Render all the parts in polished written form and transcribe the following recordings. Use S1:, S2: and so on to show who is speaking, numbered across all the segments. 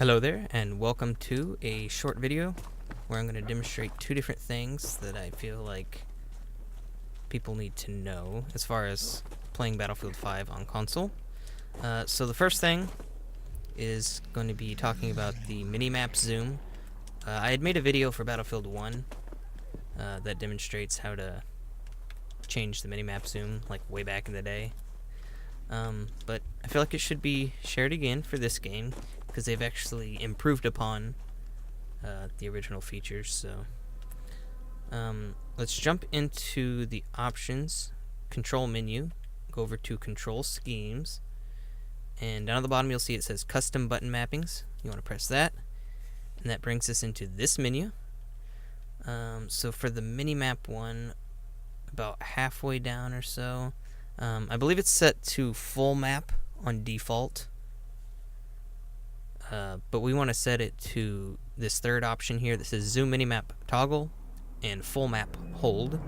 S1: Hello there, and welcome to a short video where I'm going to demonstrate two different things that I feel like people need to know as far as playing Battlefield 5 on console. So the first thing is going to be talking about the Minimap zoom. I had made a video for Battlefield 1 that demonstrates how to change the Minimap zoom, like way back in the day. But I feel like it should be shared again for this game, because they've actually improved upon the original features. So let's jump into the options, control menu, go over to control schemes, and down at the bottom you'll see it says custom button mappings. You want to press that, and that brings us into this menu. So for the Minimap one, about halfway down or so, I believe it's set to full map on default. But we want to set it to this third option here that says zoom minimap toggle and full map hold.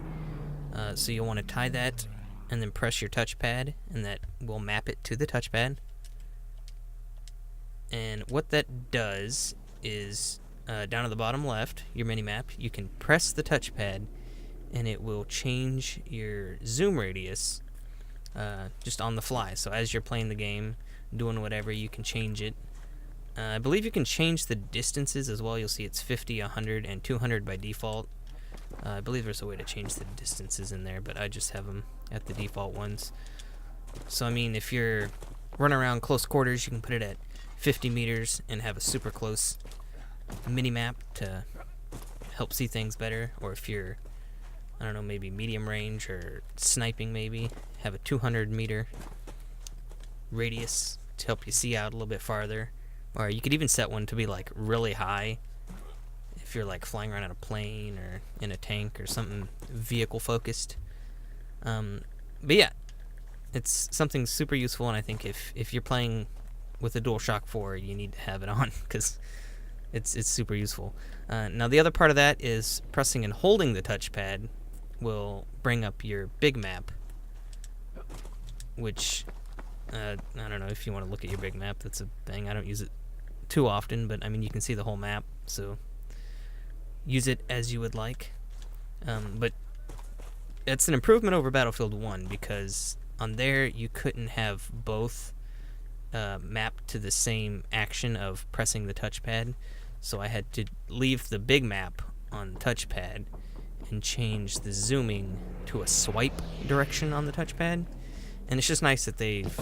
S1: So you'll want to tie that and then press your touchpad, and that will map it to the touchpad. And what that does is down at the bottom left, your minimap, you can press the touchpad and it will change your zoom radius just on the fly. So as you're playing the game, doing whatever, you can change it. I believe you can change the distances as well. You'll see it's 50, 100, and 200 by default. I believe there's a way to change the distances in there, but I just have them at the default ones. So, I mean, if you're running around close quarters, you can put it at 50 meters and have a super close mini-map to help see things better. Or if you're, I don't know, maybe medium range or sniping maybe, have a 200 meter radius to help you see out a little bit farther. Or you could even set one to be like really high if you're like flying around in a plane or in a tank or something vehicle focused. But yeah, it's something super useful, and I think if you're playing with a DualShock 4, you need to have it on because it's super useful. Now the other part of that is pressing and holding the touchpad will bring up your big map, which I don't know if you want to look at your big map. That's a thing. I don't use it too often, but I mean you can see the whole map, so use it as you would like. But it's an improvement over Battlefield 1, because on there you couldn't have both mapped to the same action of pressing the touchpad, so I had to leave the big map on the touchpad and change the zooming to a swipe direction on the touchpad. And it's just nice that they've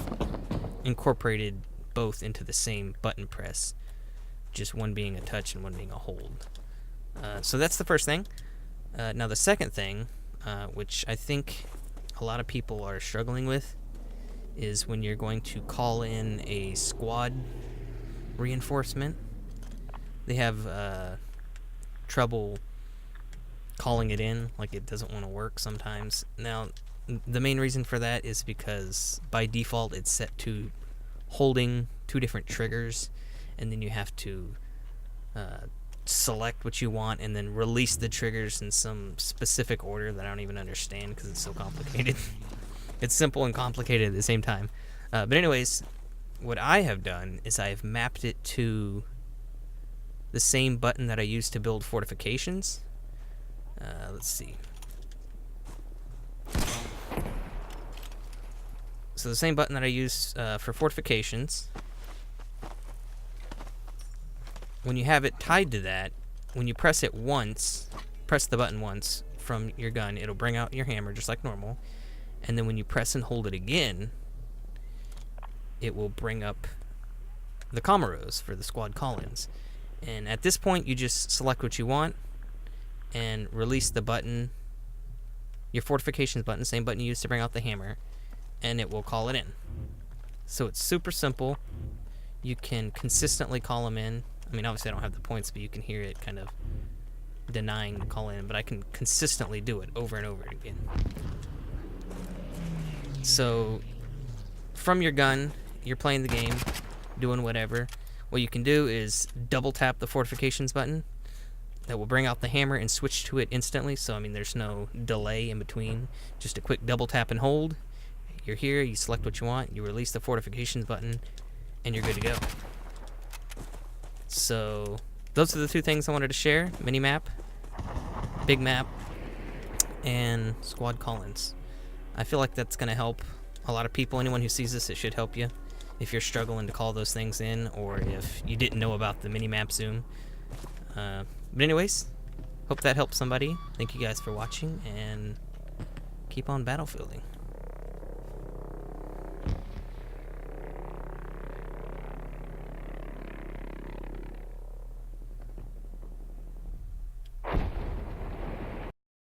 S1: incorporated both into the same button press, just one being a touch and one being a hold. So that's the first thing. Now the second thing, which I think a lot of people are struggling with, is when you're going to call in a squad reinforcement. They have trouble calling it in, like it doesn't want to work sometimes. Now, the main reason for that is because by default it's set to holding two different triggers, and then you have to select what you want and then release the triggers in some specific order that I don't even understand because it's so complicated. It's simple and complicated at the same time. But anyways, what I have done is I've mapped it to the same button that I used to build fortifications. Let's see. So the same button that I use for fortifications, when you have it tied to that, when you press it once, press the button once from your gun, it'll bring out your hammer just like normal. And then when you press and hold it again, it will bring up the Comoros for the squad call-ins. And at this point, you just select what you want and release the button, your fortifications button, same button you used to bring out the hammer, and it will call it in. So it's super simple. You can consistently call them in. I mean, obviously I don't have the points, but you can hear it kind of denying the call in, but I can consistently do it over and over again. So from your gun, you're playing the game, doing whatever. What you can do is double tap the fortifications button. That will bring out the hammer and switch to it instantly. So I mean, there's no delay in between. Just a quick double tap and hold. You're here, you select what you want, you release the fortifications button, and you're good to go. So those are the two things I wanted to share: Minimap, big map, and squad call-ins. I feel like that's going to help a lot of people. Anyone who sees this, it should help you if you're struggling to call those things in, or if you didn't know about the Minimap Zoom. But anyways, hope that helped somebody. Thank you guys for watching, and keep on battlefielding.